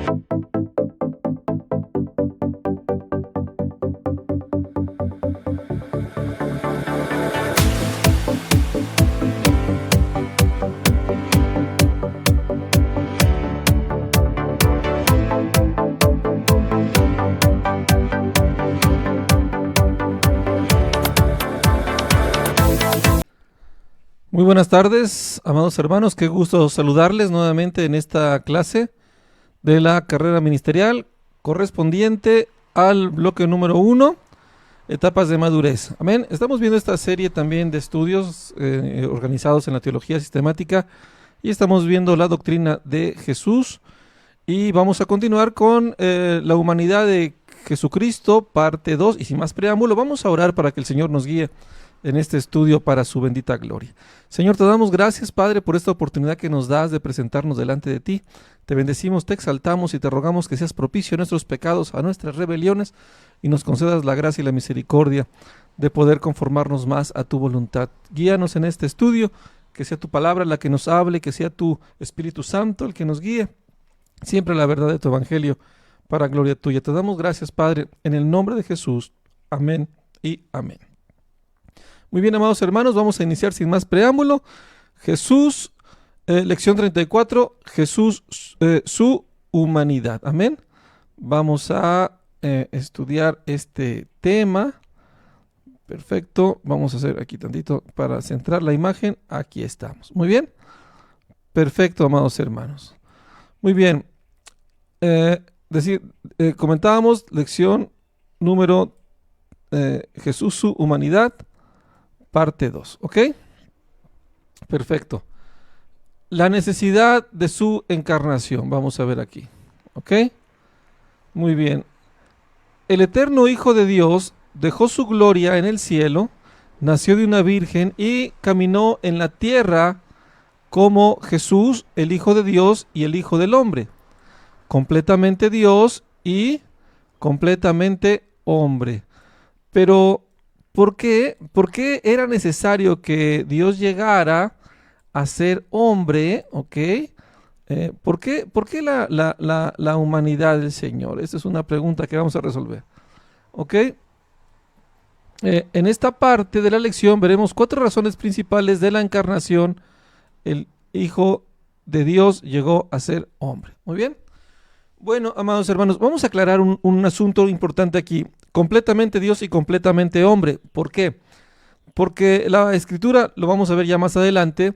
Muy buenas tardes, amados hermanos, qué gusto saludarles nuevamente en esta clase de la carrera ministerial correspondiente al bloque número 1, etapas de madurez. Amén. Estamos viendo esta serie también de estudios organizados en la teología sistemática y estamos viendo la doctrina de Jesús y vamos a continuar con la humanidad de Jesucristo, parte 2, y sin más preámbulo, vamos a orar para que el Señor nos guíe en este estudio para su bendita gloria. Señor, te damos gracias, Padre, por esta oportunidad que nos das de presentarnos delante de ti. Te bendecimos, te exaltamos y te rogamos que seas propicio a nuestros pecados, a nuestras rebeliones, y nos concedas la gracia y la misericordia de poder conformarnos más a tu voluntad. Guíanos en este estudio, que sea tu palabra la que nos hable, que sea tu Espíritu Santo el que nos guíe, siempre la verdad de tu evangelio, para gloria tuya. Te damos gracias, Padre, en el nombre de Jesús. Amén y amén. Muy bien, amados hermanos, vamos a iniciar sin más preámbulo. Jesús, lección 34, Jesús, su humanidad. Amén. Vamos a estudiar este tema. Perfecto. Vamos a hacer aquí tantito para centrar la imagen. Aquí estamos. Muy bien. Perfecto, amados hermanos. Muy bien. Comentábamos lección número Jesús, su humanidad. Parte 2, ¿ok? Perfecto. La necesidad de su encarnación, vamos a ver aquí, ¿ok? Muy bien. El eterno Hijo de Dios dejó su gloria en el cielo, nació de una virgen y caminó en la tierra como Jesús, el Hijo de Dios y el Hijo del Hombre, completamente Dios y completamente hombre. Pero ¿por qué era necesario que Dios llegara a ser hombre? ¿Ok? ¿Por qué la humanidad del Señor? Esta es una pregunta que vamos a resolver. ¿Ok? En esta parte de la lección veremos 4 razones principales de la encarnación. El Hijo de Dios llegó a ser hombre. Muy bien. Bueno, amados hermanos, vamos a aclarar un asunto importante aquí. Completamente Dios y completamente hombre. ¿Por qué? Porque la Escritura, lo vamos a ver ya más adelante,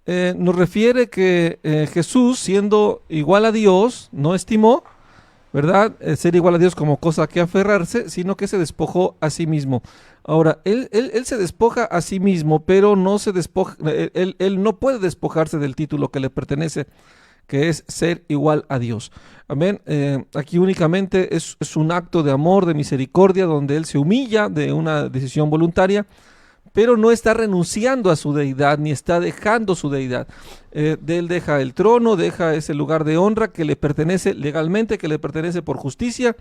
nos refiere que Jesús, siendo igual a Dios, no estimó, ¿verdad?, ser igual a Dios como cosa que aferrarse, sino que se despojó a sí mismo. Ahora, él se despoja a sí mismo, pero no se despoja, él no puede despojarse del título que le pertenece, que es ser igual a Dios. Amén. Aquí únicamente es un acto de amor, de misericordia, donde Él se humilla de una decisión voluntaria, pero no está renunciando a su deidad, ni está dejando su deidad. Él deja el trono, deja ese lugar de honra que le pertenece legalmente, que le pertenece por justicia,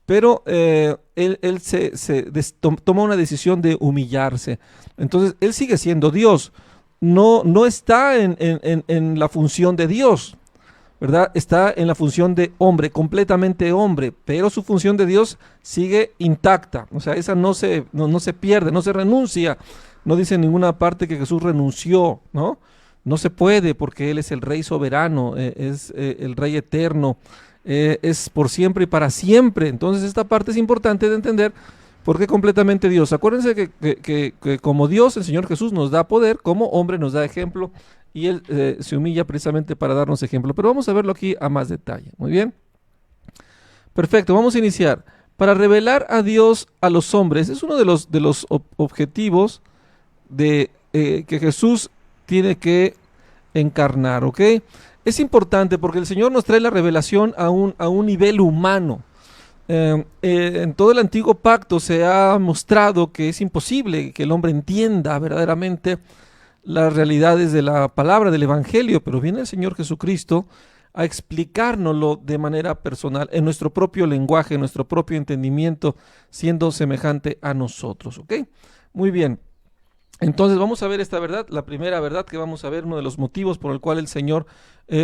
pero él toma una decisión de humillarse. Entonces, Él sigue siendo Dios, no está en la función de Dios, ¿verdad? Está en la función de hombre, completamente hombre, pero su función de Dios sigue intacta. O sea, esa no se pierde, no se renuncia. No dice en ninguna parte que Jesús renunció, ¿no? No se puede, porque Él es el Rey soberano, es el Rey eterno, es por siempre y para siempre. Entonces esta parte es importante de entender, porque completamente Dios. Acuérdense que como Dios, el Señor Jesús nos da poder, como hombre nos da ejemplo, y Él se humilla precisamente para darnos ejemplo. Pero vamos a verlo aquí a más detalle. Muy bien. Perfecto, vamos a iniciar. Para revelar a Dios a los hombres, es uno de los objetivos de que Jesús tiene que encarnar, ¿ok? Es importante porque el Señor nos trae la revelación a un nivel humano. En todo el antiguo pacto se ha mostrado que es imposible que el hombre entienda verdaderamente las realidades de la palabra, del evangelio, pero viene el Señor Jesucristo a explicárnoslo de manera personal, en nuestro propio lenguaje, en nuestro propio entendimiento, siendo semejante a nosotros, ¿ok? Muy bien. Entonces vamos a ver esta verdad, la primera verdad que vamos a ver, uno de los motivos por el cual el Señor,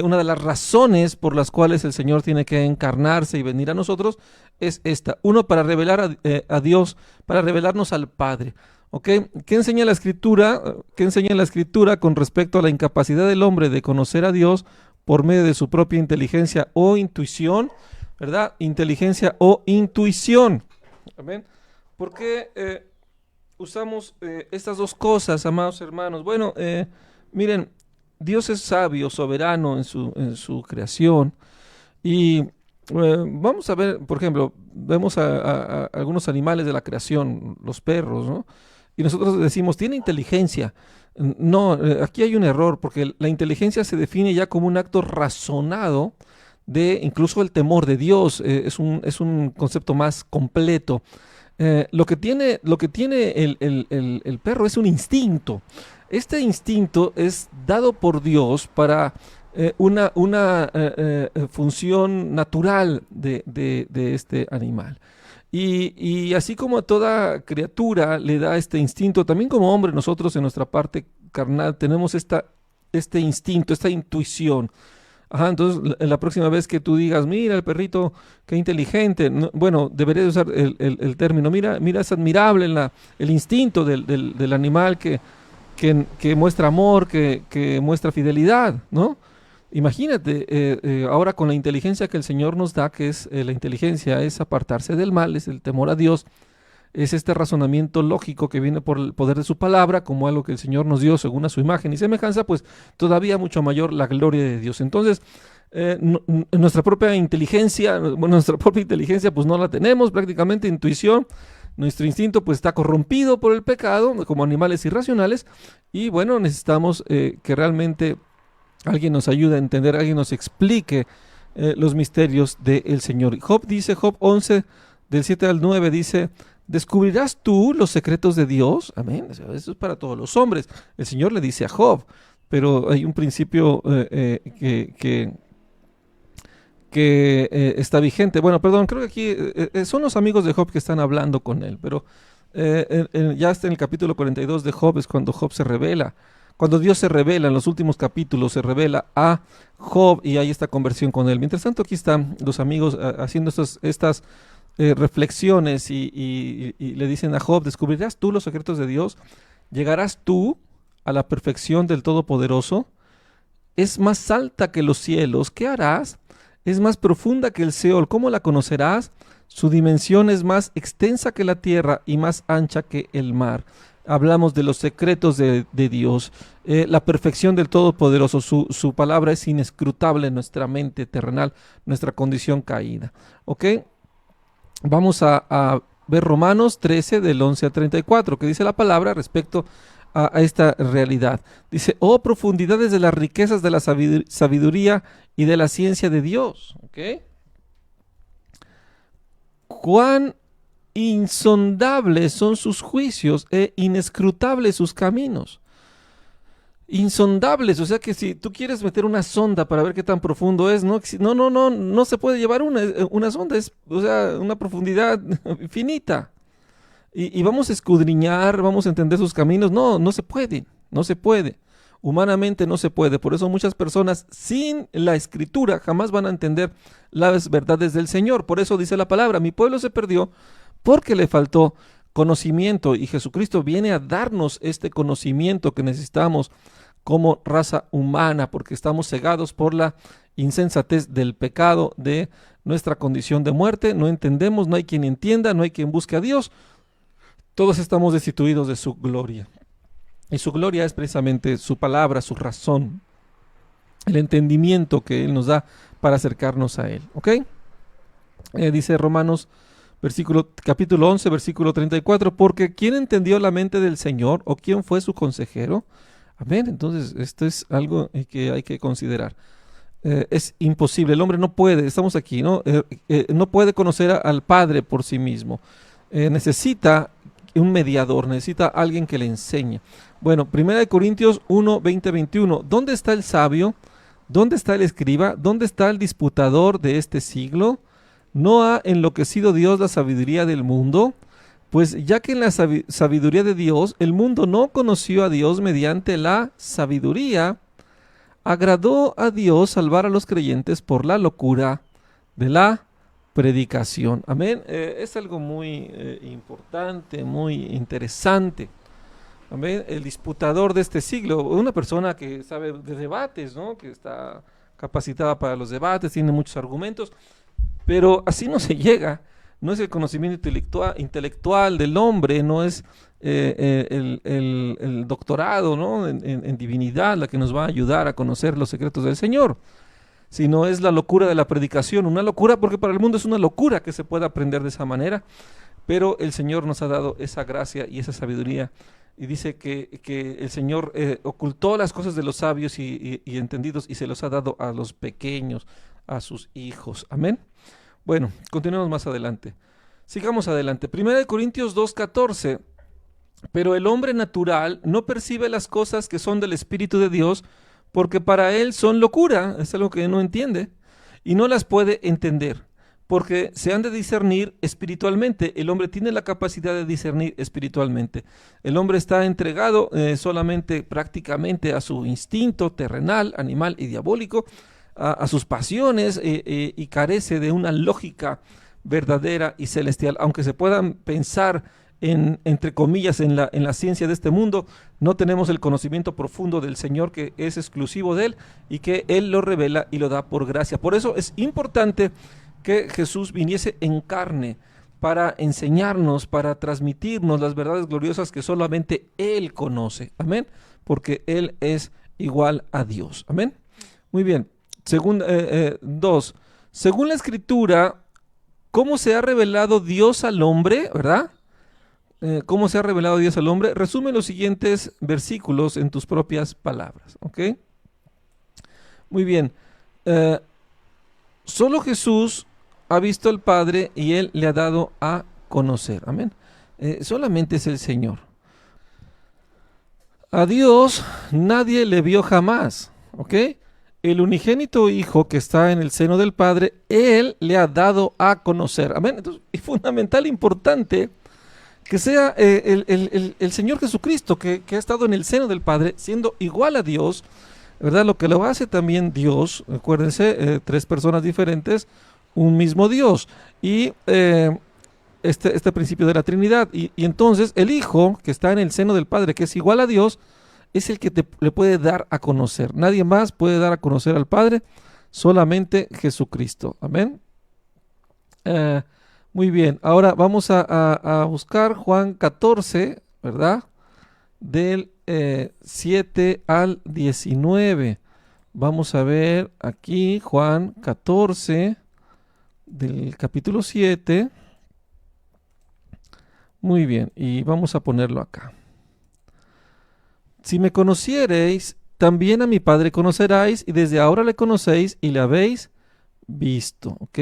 una de las razones por las cuales el Señor tiene que encarnarse y venir a nosotros es esta. Uno, para revelar a Dios, para revelarnos al Padre. ¿Ok? ¿Qué enseña la Escritura? ¿Qué enseña la Escritura con respecto a la incapacidad del hombre de conocer a Dios por medio de su propia inteligencia o intuición? ¿Verdad? Inteligencia o intuición. Amén. ¿Por qué usamos estas dos cosas, amados hermanos? Bueno, miren, Dios es sabio, soberano en su creación. Y vamos a ver, por ejemplo, vemos a algunos animales de la creación, los perros, ¿no? Y nosotros decimos, tiene inteligencia. No, aquí hay un error, porque la inteligencia se define ya como un acto razonado de incluso el temor de Dios. Es un concepto más completo. Lo que tiene el perro es un instinto. Este instinto es dado por Dios para una función natural de este animal. Y así como a toda criatura le da este instinto, también como hombre nosotros en nuestra parte carnal tenemos este instinto, esta intuición. Ajá, entonces la próxima vez que tú digas, mira el perrito, qué inteligente, bueno, deberías usar el término, mira, es admirable el instinto del animal que muestra amor, que muestra fidelidad, ¿no? Imagínate, ahora con la inteligencia que el Señor nos da, que es la inteligencia, es apartarse del mal, es el temor a Dios, es este razonamiento lógico que viene por el poder de su palabra, como algo que el Señor nos dio según a su imagen y semejanza, pues todavía mucho mayor la gloria de Dios. Entonces, nuestra propia inteligencia, bueno, nuestra propia inteligencia pues no la tenemos, prácticamente intuición. Nuestro instinto pues está corrompido por el pecado, como animales irracionales, y bueno, necesitamos que realmente alguien nos ayude a entender, alguien nos explique los misterios del Señor. Job dice, Job 11, del 7 al 9, dice, ¿descubrirás tú los secretos de Dios? Amén. Eso es para todos los hombres. El Señor le dice a Job, pero hay un principio que está vigente. Bueno, perdón, creo que aquí son los amigos de Job que están hablando con él, pero ya está en el capítulo 42 de Job, es cuando Job se revela. Cuando Dios se revela en los últimos capítulos, se revela a Job y hay esta conversión con él. Mientras tanto, aquí están los amigos haciendo estas reflexiones y le dicen a Job, ¿descubrirás tú los secretos de Dios? ¿Llegarás tú a la perfección del Todopoderoso? Es más alta que los cielos, ¿qué harás? Es más profunda que el Seol, ¿cómo la conocerás? Su dimensión es más extensa que la tierra y más ancha que el mar. Hablamos de los secretos de Dios, la perfección del Todopoderoso, su palabra es inescrutable en nuestra mente terrenal, nuestra condición caída. ¿Ok? Vamos a ver Romanos 13 del 11 al 34, que dice la palabra respecto a esta realidad. Dice, oh profundidades de las riquezas de la sabiduría y de la ciencia de Dios. ¿Ok? Cuán insondables son sus juicios e inescrutables sus caminos. Insondables, o sea que si tú quieres meter una sonda para ver qué tan profundo es, no se puede llevar una sonda, es, o sea, una profundidad finita. Y vamos a escudriñar, vamos a entender sus caminos. No se puede, no se puede. Humanamente no se puede. Por eso muchas personas sin la escritura jamás van a entender las verdades del Señor. Por eso dice la palabra, mi pueblo se perdió porque le faltó conocimiento y Jesucristo viene a darnos este conocimiento que necesitamos como raza humana, porque estamos cegados por la insensatez del pecado, de nuestra condición de muerte. No entendemos, no hay quien entienda, no hay quien busque a Dios. Todos estamos destituidos de su gloria. Y su gloria es precisamente su palabra, su razón, el entendimiento que Él nos da para acercarnos a Él. ¿Ok? Dice Romanos capítulo 11, versículo 34, porque ¿quién entendió la mente del Señor o quién fue su consejero? Amén. Entonces, esto es algo que hay que considerar. Es imposible, el hombre no puede, estamos aquí, ¿no? No puede conocer al Padre por sí mismo. Necesita un mediador, necesita alguien que le enseñe. Bueno, 1 Corintios 1, 20, 21. ¿Dónde está el sabio? ¿Dónde está el escriba? ¿Dónde está el disputador de este siglo? ¿No ha enloquecido Dios la sabiduría del mundo? Pues ya que en la sabiduría de Dios el mundo no conoció a Dios mediante la sabiduría, agradó a Dios salvar a los creyentes por la locura de la predicación. Amén. Es algo muy importante, muy interesante. Amén. El disputador de este siglo, una persona que sabe de debates, ¿no? Que está capacitada para los debates, tiene muchos argumentos, pero así no se llega. No es el conocimiento intelectual del hombre, no es el doctorado, ¿no? en divinidad la que nos va a ayudar a conocer los secretos del Señor, sino es la locura de la predicación. Una locura porque para el mundo es una locura que se pueda aprender de esa manera, pero el Señor nos ha dado esa gracia y esa sabiduría. Y dice que el Señor ocultó las cosas de los sabios y entendidos y se los ha dado a los pequeños, a sus hijos. Amén. Bueno, continuemos más adelante. Sigamos adelante. 1 Corintios 2:14. Pero el hombre natural no percibe las cosas que son del Espíritu de Dios, porque para él son locura, es algo que no entiende, y no las puede entender, porque se han de discernir espiritualmente. El hombre tiene la capacidad de discernir espiritualmente. El hombre está entregado solamente prácticamente a su instinto terrenal, animal y diabólico, a sus pasiones, y carece de una lógica verdadera y celestial. Aunque se puedan pensar entre comillas en la ciencia de este mundo, no tenemos el conocimiento profundo del Señor, que es exclusivo de Él y que Él lo revela y lo da por gracia. Por eso es importante que Jesús viniese en carne para enseñarnos, para transmitirnos las verdades gloriosas que solamente Él conoce. Amén. Porque Él es igual a Dios. Amén. Muy bien. Dos. Según la Escritura, ¿cómo se ha revelado Dios al hombre? ¿Verdad? ¿Cómo se ha revelado Dios al hombre? Resume los siguientes versículos en tus propias palabras. ¿Ok? Muy bien. Solo Jesús ha visto al Padre y Él le ha dado a conocer. Amén. Solamente es el Señor. A Dios nadie le vio jamás. ¿Ok? El unigénito Hijo que está en el seno del Padre, Él le ha dado a conocer. Amén. Entonces, es fundamental, importante, que sea el Señor Jesucristo que ha estado en el seno del Padre, siendo igual a Dios, ¿verdad? Lo que lo hace también Dios, acuérdense, tres personas diferentes, un mismo Dios. Y este principio de la Trinidad. Y entonces el Hijo que está en el seno del Padre, que es igual a Dios, es el que le puede dar a conocer. Nadie más puede dar a conocer al Padre, solamente Jesucristo. Amén. Muy bien, ahora vamos a buscar Juan 14, ¿verdad? Del 7 al 19. Vamos a ver aquí Juan 14, del capítulo 7. Muy bien, y vamos a ponerlo acá. Si me conociereis, también a mi Padre conoceráis, y desde ahora le conocéis y le habéis visto. ¿Ok?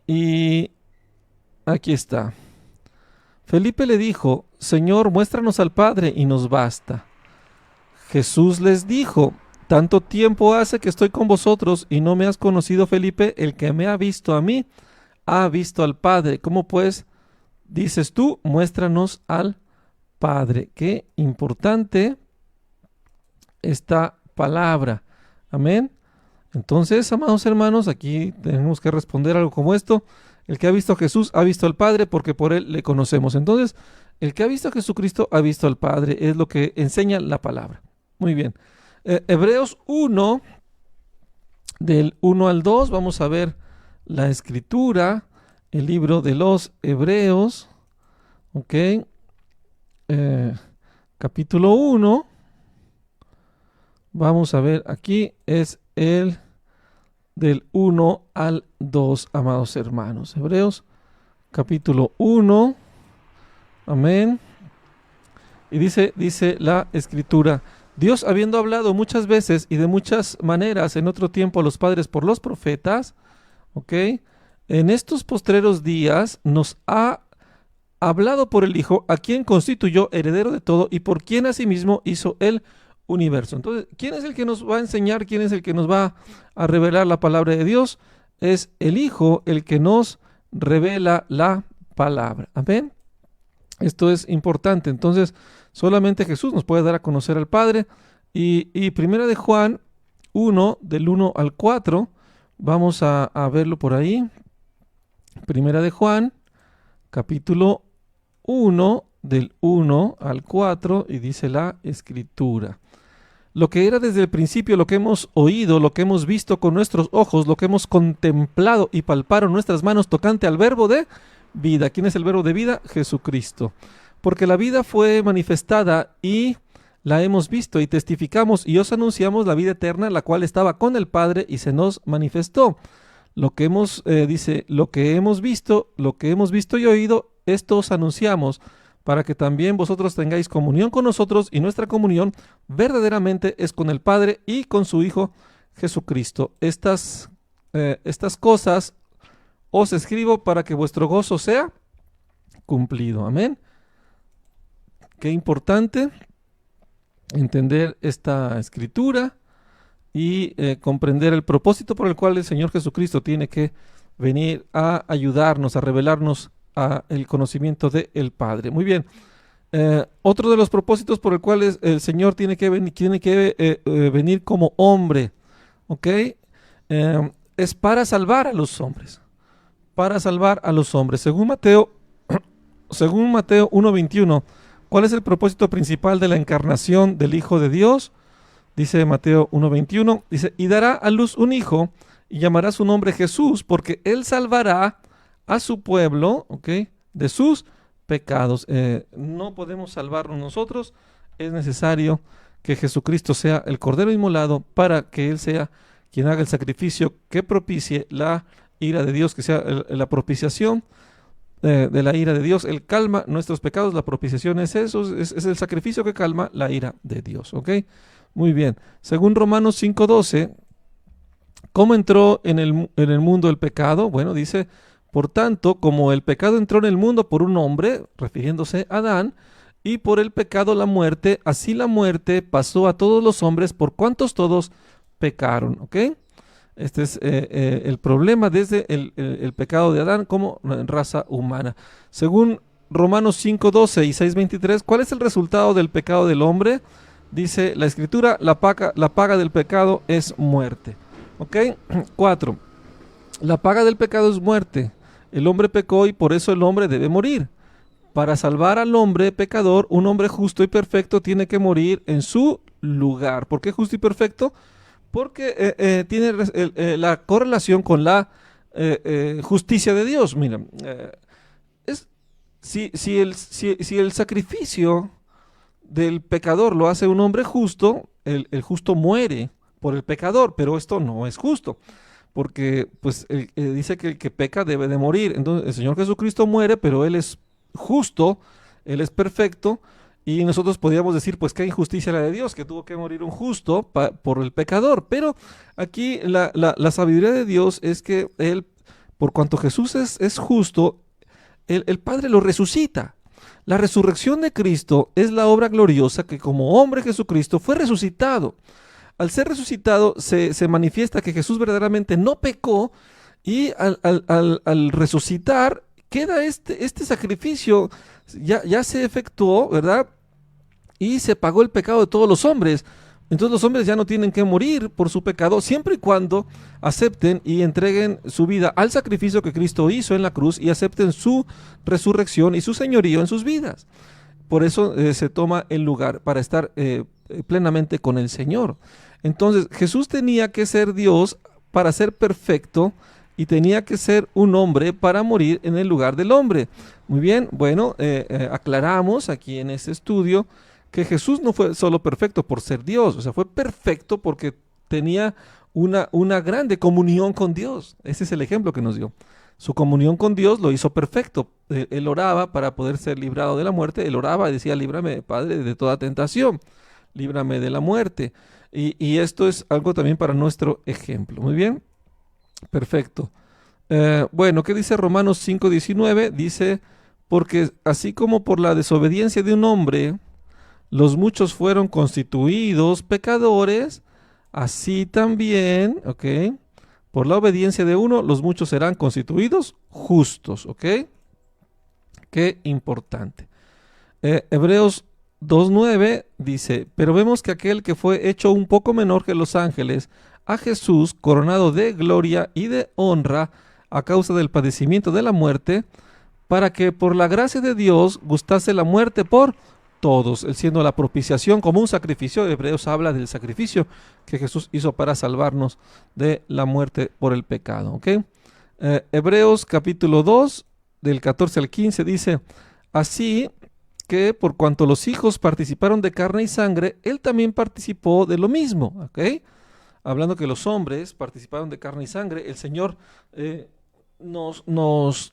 Y aquí está. Felipe le dijo: Señor, muéstranos al Padre y nos basta. Jesús les dijo: tanto tiempo hace que estoy con vosotros y no me has conocido, Felipe. El que me ha visto a mí, ha visto al Padre. ¿Cómo pues dices tú, muéstranos al Padre? Qué importante esta palabra. Amén. Entonces, amados hermanos, aquí tenemos que responder algo como esto: el que ha visto a Jesús ha visto al Padre, porque por Él le conocemos. Entonces, el que ha visto a Jesucristo ha visto al Padre, es lo que enseña la palabra. Muy bien. Hebreos 1, del 1 al 2, vamos a ver la escritura, el libro de los Hebreos, ok, capítulo 1, vamos a ver, aquí es el del 1 al 2, amados hermanos. Hebreos, capítulo 1, amén. Y dice la escritura: Dios, habiendo hablado muchas veces y de muchas maneras en otro tiempo a los padres por los profetas, ¿ok?, en estos postreros días nos ha hablado por el Hijo, a quien constituyó heredero de todo y por quien asimismo hizo el universo. Entonces, ¿quién es el que nos va a enseñar? ¿Quién es el que nos va a revelar la palabra de Dios? Es el Hijo el que nos revela la palabra. Amén. Esto es importante. Entonces, solamente Jesús nos puede dar a conocer al Padre. Y primera de Juan 1, del 1 al 4, vamos a verlo por ahí. Primera de Juan, capítulo 1, del 1 al 4, y dice la Escritura: lo que era desde el principio, lo que hemos oído, lo que hemos visto con nuestros ojos, lo que hemos contemplado y palparon nuestras manos tocante al verbo de vida. ¿Quién es el verbo de vida? Jesucristo. Porque la vida fue manifestada y la hemos visto y testificamos y os anunciamos la vida eterna, la cual estaba con el Padre y se nos manifestó. Lo que hemos, lo que hemos visto y oído, esto os anunciamos, para que también vosotros tengáis comunión con nosotros, y nuestra comunión verdaderamente es con el Padre y con su Hijo Jesucristo. Estas cosas os escribo para que vuestro gozo sea cumplido. Amén. Qué importante entender esta escritura y comprender el propósito por el cual el Señor Jesucristo tiene que venir a ayudarnos, a revelarnos el conocimiento del Padre. Muy bien. Otro de los propósitos por el cual el Señor tiene que venir como hombre, ¿ok? Es para salvar a los hombres. Para salvar a los hombres. Según Mateo 1:21, ¿cuál es el propósito principal de la encarnación del Hijo de Dios? Dice Mateo 1:21, dice: y dará a luz un hijo y llamará su nombre Jesús, porque él salvará a su pueblo, ¿ok?, de sus pecados. No podemos salvarnos nosotros, es necesario que Jesucristo sea el Cordero inmolado para que Él sea quien haga el sacrificio que propicie la ira de Dios, que sea la propiciación de la ira de Dios. Él calma nuestros pecados, la propiciación es eso, es el sacrificio que calma la ira de Dios, ¿ok? Muy bien. Según Romanos 5:12, ¿cómo entró en el mundo el pecado? Bueno, dice: por tanto, como el pecado entró en el mundo por un hombre, refiriéndose a Adán, y por el pecado la muerte, así la muerte pasó a todos los hombres por cuantos todos pecaron. ¿Ok? Este es el problema desde el pecado de Adán como raza humana. Según Romanos 5:12 y 6:23, ¿cuál es el resultado del pecado del hombre? Dice la Escritura: la paga del pecado es muerte. ¿Ok? 4. La paga del pecado es muerte. El hombre pecó y por eso el hombre debe morir. Para salvar al hombre pecador, un hombre justo y perfecto tiene que morir en su lugar. ¿Por qué justo y perfecto? Porque tiene la correlación con la justicia de Dios. Mira, si el sacrificio del pecador lo hace un hombre justo, el justo muere por el pecador, pero esto no es justo, porque pues dice que el que peca debe de morir. Entonces el Señor Jesucristo muere, pero Él es justo, Él es perfecto, y nosotros podríamos decir, pues qué injusticia la de Dios, que tuvo que morir un justo por el pecador. Pero aquí la sabiduría de Dios es que Él, por cuanto Jesús es justo, el Padre lo resucita. La resurrección de Cristo es la obra gloriosa que como hombre Jesucristo fue resucitado. Al ser resucitado se manifiesta que Jesús verdaderamente no pecó, y al resucitar queda este sacrificio, ya se efectuó, ¿verdad? Y se pagó el pecado de todos los hombres. Entonces los hombres ya no tienen que morir por su pecado, siempre y cuando acepten y entreguen su vida al sacrificio que Cristo hizo en la cruz y acepten su resurrección y su señorío en sus vidas. Por eso se toma el lugar para estar plenamente con el Señor. Entonces Jesús tenía que ser Dios para ser perfecto y tenía que ser un hombre para morir en el lugar del hombre. Muy bien, bueno, aclaramos aquí en este estudio que Jesús no fue solo perfecto por ser Dios, o sea, fue perfecto porque tenía una grande comunión con Dios. Ese es el ejemplo que nos dio. Su comunión con Dios lo hizo perfecto. Él oraba para poder ser librado de la muerte. Él oraba y decía: líbrame, Padre, de toda tentación, líbrame de la muerte. Y esto es algo también para nuestro ejemplo. Muy bien, perfecto. Bueno, ¿qué dice Romanos 5:19? Dice: porque así como por la desobediencia de un hombre los muchos fueron constituidos pecadores, así también, ¿ok?, por la obediencia de uno, los muchos serán constituidos justos, ¿ok? Qué importante. Hebreos 2:9 dice, pero vemos que aquel que fue hecho un poco menor que los ángeles, a Jesús, coronado de gloria y de honra a causa del padecimiento de la muerte, para que por la gracia de Dios gustase la muerte por todos, él siendo la propiciación como un sacrificio. Hebreos habla del sacrificio que Jesús hizo para salvarnos de la muerte por el pecado. ¿Okay? Hebreos capítulo 2, del 14 al 15 dice, así que por cuanto los hijos participaron de carne y sangre, él también participó de lo mismo. ¿Okay? Hablando que los hombres participaron de carne y sangre, el Señor nos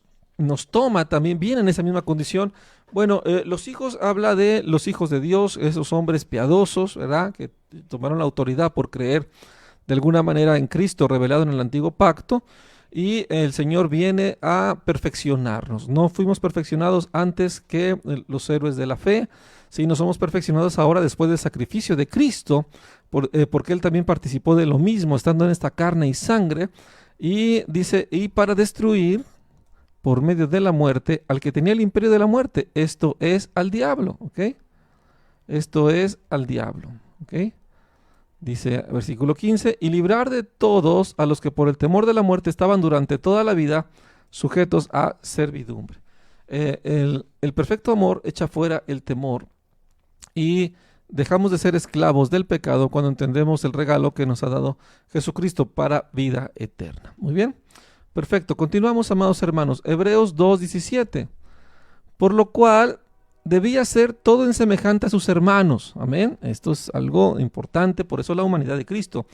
toma también bien en esa misma condición. Bueno, los hijos habla de los hijos de Dios, esos hombres piadosos, ¿verdad? Que tomaron la autoridad por creer de alguna manera en Cristo revelado en el antiguo pacto. Y el Señor viene a perfeccionarnos. No fuimos perfeccionados antes que los héroes de la fe, sino somos perfeccionados ahora después del sacrificio de Cristo, porque Él también participó de lo mismo, estando en esta carne y sangre. Y dice, y para destruir por medio de la muerte al que tenía el imperio de la muerte, esto es al diablo, ¿ok? Esto es al diablo, ¿ok? Dice versículo 15, y librar de todos a los que por el temor de la muerte estaban durante toda la vida sujetos a servidumbre. El perfecto amor echa fuera el temor y dejamos de ser esclavos del pecado cuando entendemos el regalo que nos ha dado Jesucristo para vida eterna. Muy bien, perfecto. Continuamos, amados hermanos. Hebreos 2:17. Por lo cual debía ser todo en semejante a sus hermanos. Amén. Esto es algo importante, por eso la humanidad de Cristo.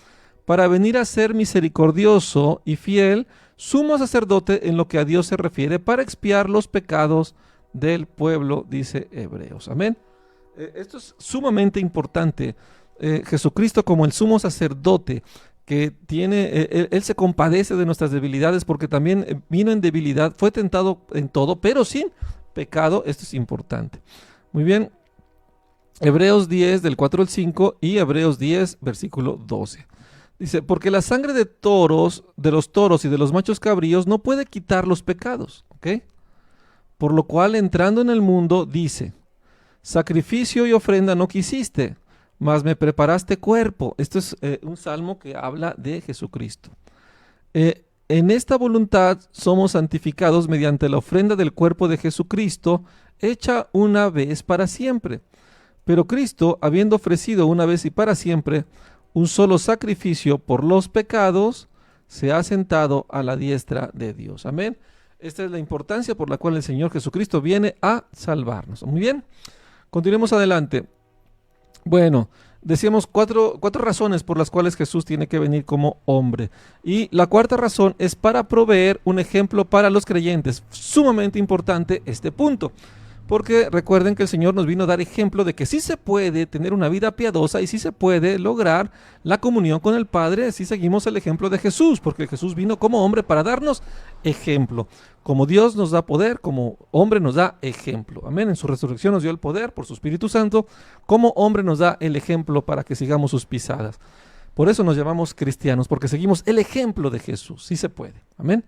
Para venir a ser misericordioso y fiel, sumo sacerdote en lo que a Dios se refiere, para expiar los pecados del pueblo, dice Hebreos. Amén. Esto es sumamente importante. Jesucristo como el sumo sacerdote que tiene, él se compadece de nuestras debilidades porque también vino en debilidad, fue tentado en todo, pero sin pecado. Esto es importante. Muy bien. Hebreos 10 del 4 al 5 y Hebreos 10 versículo 12. Dice, porque la sangre de toros, de los toros y de los machos cabríos no puede quitar los pecados. ¿Ok? Por lo cual entrando en el mundo dice, sacrificio y ofrenda no quisiste, mas me preparaste cuerpo. Esto es un salmo que habla de Jesucristo. En esta voluntad somos santificados mediante la ofrenda del cuerpo de Jesucristo, hecha una vez para siempre. Pero Cristo, habiendo ofrecido una vez y para siempre un solo sacrificio por los pecados, se ha sentado a la diestra de Dios. Amén. Esta es la importancia por la cual el Señor Jesucristo viene a salvarnos. Muy bien, continuemos adelante. Bueno, decíamos cuatro razones por las cuales Jesús tiene que venir como hombre. Y la cuarta razón es para proveer un ejemplo para los creyentes. Sumamente importante este punto. Porque recuerden que el Señor nos vino a dar ejemplo de que sí se puede tener una vida piadosa y sí se puede lograr la comunión con el Padre si seguimos el ejemplo de Jesús, porque Jesús vino como hombre para darnos ejemplo. Como Dios nos da poder, como hombre nos da ejemplo. Amén. En su resurrección nos dio el poder por su Espíritu Santo. Como hombre nos da el ejemplo para que sigamos sus pisadas. Por eso nos llamamos cristianos, porque seguimos el ejemplo de Jesús. Sí se puede. Amén.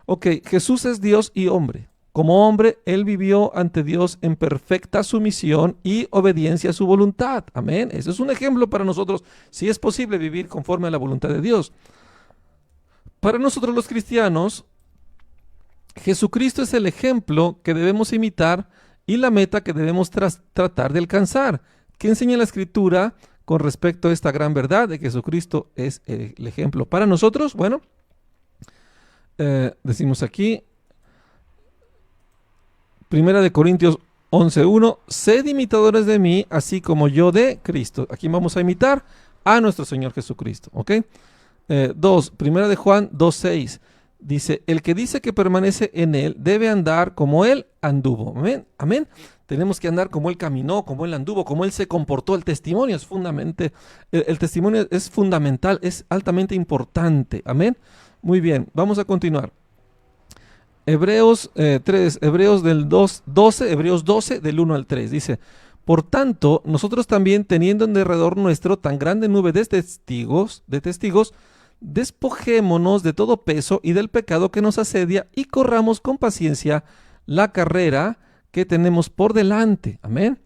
Ok, Jesús es Dios y hombre. Como hombre, Él vivió ante Dios en perfecta sumisión y obediencia a su voluntad. Amén. Ese es un ejemplo para nosotros, si es posible vivir conforme a la voluntad de Dios. Para nosotros los cristianos, Jesucristo es el ejemplo que debemos imitar y la meta que debemos tratar de alcanzar. ¿Qué enseña la Escritura con respecto a esta gran verdad de que Jesucristo es el ejemplo para nosotros? Bueno, decimos aquí, Primera de Corintios 11:1, sed imitadores de mí, así como yo de Cristo. Aquí vamos a imitar a nuestro Señor Jesucristo. ¿Ok? 2, Primera de Juan 2:6, dice, el que dice que permanece en Él debe andar como Él anduvo. Amén. Amén. Tenemos que andar como Él caminó, como Él anduvo, como Él se comportó. El testimonio es fundamental. El testimonio es fundamental, es altamente importante. Amén. Muy bien, vamos a continuar. Hebreos 3, Hebreos 12 del 1 al 3, dice, por tanto, nosotros también teniendo en derredor nuestro tan grande nube de testigos, despojémonos de todo peso y del pecado que nos asedia y corramos con paciencia la carrera que tenemos por delante. Amén.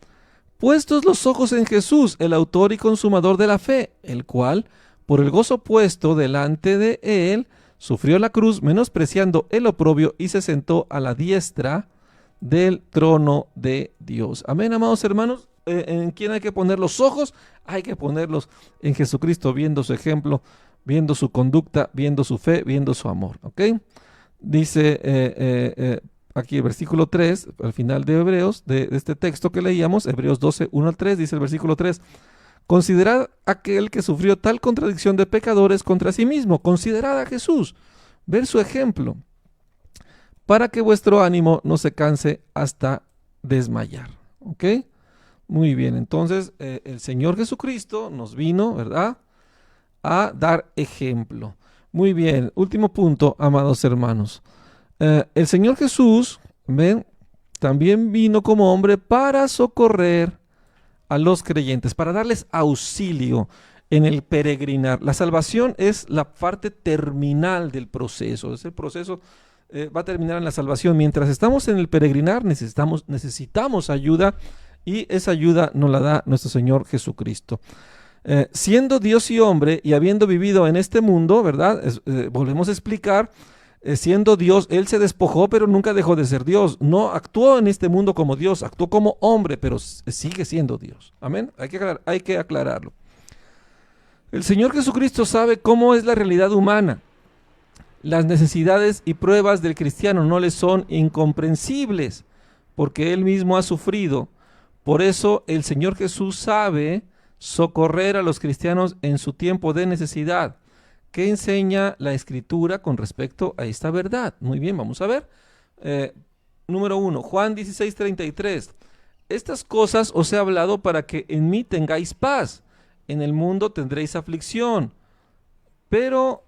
Puestos los ojos en Jesús, el autor y consumador de la fe, el cual, por el gozo puesto delante de él, sufrió la cruz, menospreciando el oprobio, y se sentó a la diestra del trono de Dios. Amén, amados hermanos. ¿En quién hay que poner los ojos? Hay que ponerlos en Jesucristo, viendo su ejemplo, viendo su conducta, viendo su fe, viendo su amor. ¿Ok? Dice aquí el versículo 3, al final de Hebreos, de este texto que leíamos, Hebreos 12, 1 al 3, dice el versículo 3, considerad aquel que sufrió tal contradicción de pecadores contra sí mismo, considerad a Jesús, ver su ejemplo, para que vuestro ánimo no se canse hasta desmayar. ¿Ok? Muy bien, entonces el Señor Jesucristo nos vino, ¿verdad?, a dar ejemplo. Muy bien, último punto, amados hermanos. El Señor Jesús, ¿ven?, también vino como hombre para socorrer a los creyentes, para darles auxilio en el peregrinar. La salvación es la parte terminal del proceso. Ese proceso va a terminar en la salvación. Mientras estamos en el peregrinar, necesitamos ayuda, y esa ayuda nos la da nuestro Señor Jesucristo. Siendo Dios y hombre, y habiendo vivido en este mundo, ¿verdad? Volvemos a explicar, siendo Dios, Él se despojó, pero nunca dejó de ser Dios. No actuó en este mundo como Dios, actuó como hombre, pero sigue siendo Dios. Amén. Hay que aclararlo. El Señor Jesucristo sabe cómo es la realidad humana. Las necesidades y pruebas del cristiano no le son incomprensibles, porque Él mismo ha sufrido. Por eso el Señor Jesús sabe socorrer a los cristianos en su tiempo de necesidad. ¿Qué enseña la Escritura con respecto a esta verdad? Muy bien, vamos a ver. Número 1, Juan 16:33. Estas cosas os he hablado para que en mí tengáis paz. En el mundo tendréis aflicción, pero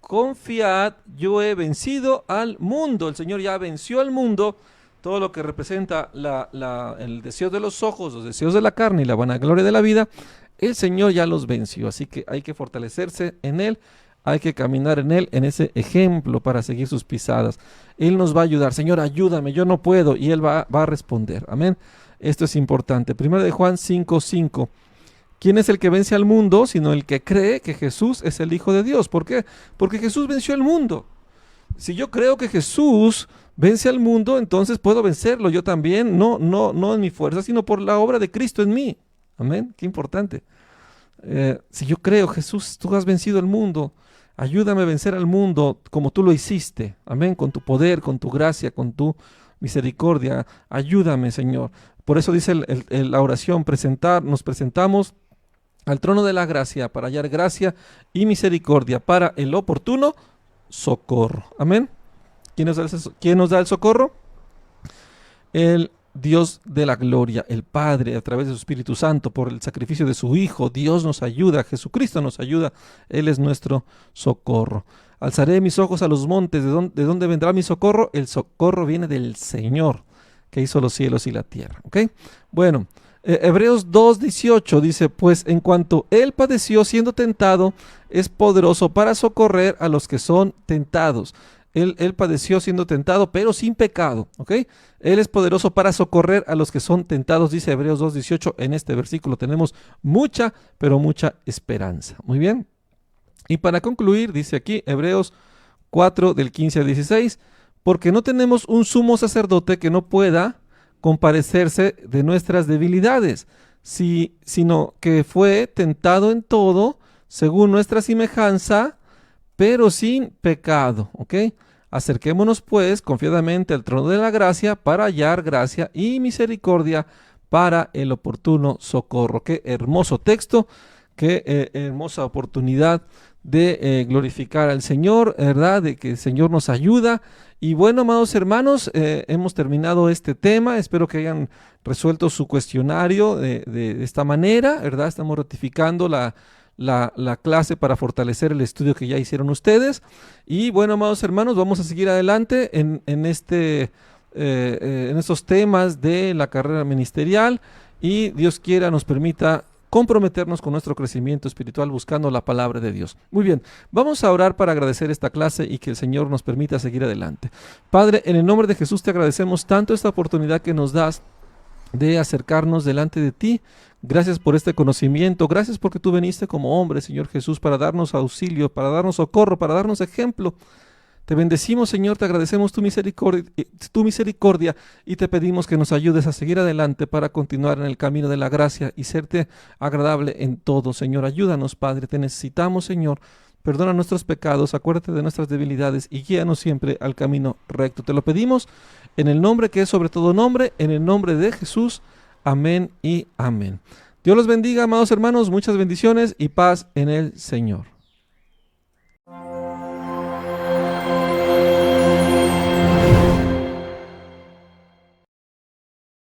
confiad, yo he vencido al mundo. El Señor ya venció al mundo. Todo lo que representa el deseo de los ojos, los deseos de la carne y la vanagloria de la vida, el Señor ya los venció. Así que hay que fortalecerse en Él, hay que caminar en Él, en ese ejemplo, para seguir sus pisadas. Él nos va a ayudar. Señor, ayúdame, yo no puedo, y Él va a responder. Amén. Esto es importante. Primero de Juan 5:5. ¿Quién es el que vence al mundo, sino el que cree que Jesús es el Hijo de Dios? ¿Por qué? Porque Jesús venció al mundo. Si yo creo que Jesús vence al mundo, entonces puedo vencerlo yo también, no en mi fuerza, sino por la obra de Cristo en mí. Amén, qué importante. Si yo creo, Jesús, tú has vencido al mundo, ayúdame a vencer al mundo como tú lo hiciste. Amén, con tu poder, con tu gracia, con tu misericordia. Ayúdame, Señor. Por eso dice la oración, nos presentamos al trono de la gracia para hallar gracia y misericordia para el oportuno socorro. Amén. ¿Quién nos da el socorro? El Dios de la gloria, el Padre, a través de su Espíritu Santo, por el sacrificio de su Hijo. Dios nos ayuda, Jesucristo nos ayuda, Él es nuestro socorro. Alzaré mis ojos a los montes, ¿de dónde vendrá mi socorro? El socorro viene del Señor, que hizo los cielos y la tierra. ¿Ok? Bueno, Hebreos 2:18 dice, pues en cuanto Él padeció siendo tentado, es poderoso para socorrer a los que son tentados. Él padeció siendo tentado, pero sin pecado, ¿ok? Él es poderoso para socorrer a los que son tentados, dice Hebreos 2:18. En este versículo tenemos mucha, pero mucha esperanza. Muy bien. Y para concluir, dice aquí Hebreos 4, del 15 al 16, porque no tenemos un sumo sacerdote que no pueda compadecerse de nuestras debilidades, sino que fue tentado en todo, según nuestra semejanza, pero sin pecado, ¿ok? Acerquémonos pues confiadamente al trono de la gracia para hallar gracia y misericordia para el oportuno socorro. Qué hermoso texto, qué hermosa oportunidad de glorificar al Señor, ¿verdad? De que el Señor nos ayuda. Y bueno, amados hermanos, hemos terminado este tema. Espero que hayan resuelto su cuestionario de esta manera, ¿verdad? Estamos ratificando la clase para fortalecer el estudio que ya hicieron ustedes. Y bueno, amados hermanos, vamos a seguir adelante en estos temas de la carrera ministerial, y Dios quiera nos permita comprometernos con nuestro crecimiento espiritual buscando la palabra de Dios. Muy bien, vamos a orar para agradecer esta clase y que el Señor nos permita seguir adelante. Padre, en el nombre de Jesús te agradecemos tanto esta oportunidad que nos das de acercarnos delante de ti. Gracias por este conocimiento, gracias porque tú viniste como hombre, Señor Jesús, para darnos auxilio, para darnos socorro, para darnos ejemplo. Te bendecimos, Señor, te agradecemos tu misericordia y te pedimos que nos ayudes a seguir adelante para continuar en el camino de la gracia y serte agradable en todo, Señor. Ayúdanos, Padre, te necesitamos, Señor. Perdona nuestros pecados, acuérdate de nuestras debilidades y guíanos siempre al camino recto. Te lo pedimos en el nombre que es sobre todo nombre, en el nombre de Jesús. Amén y amén. Dios los bendiga, amados hermanos, muchas bendiciones y paz en el Señor.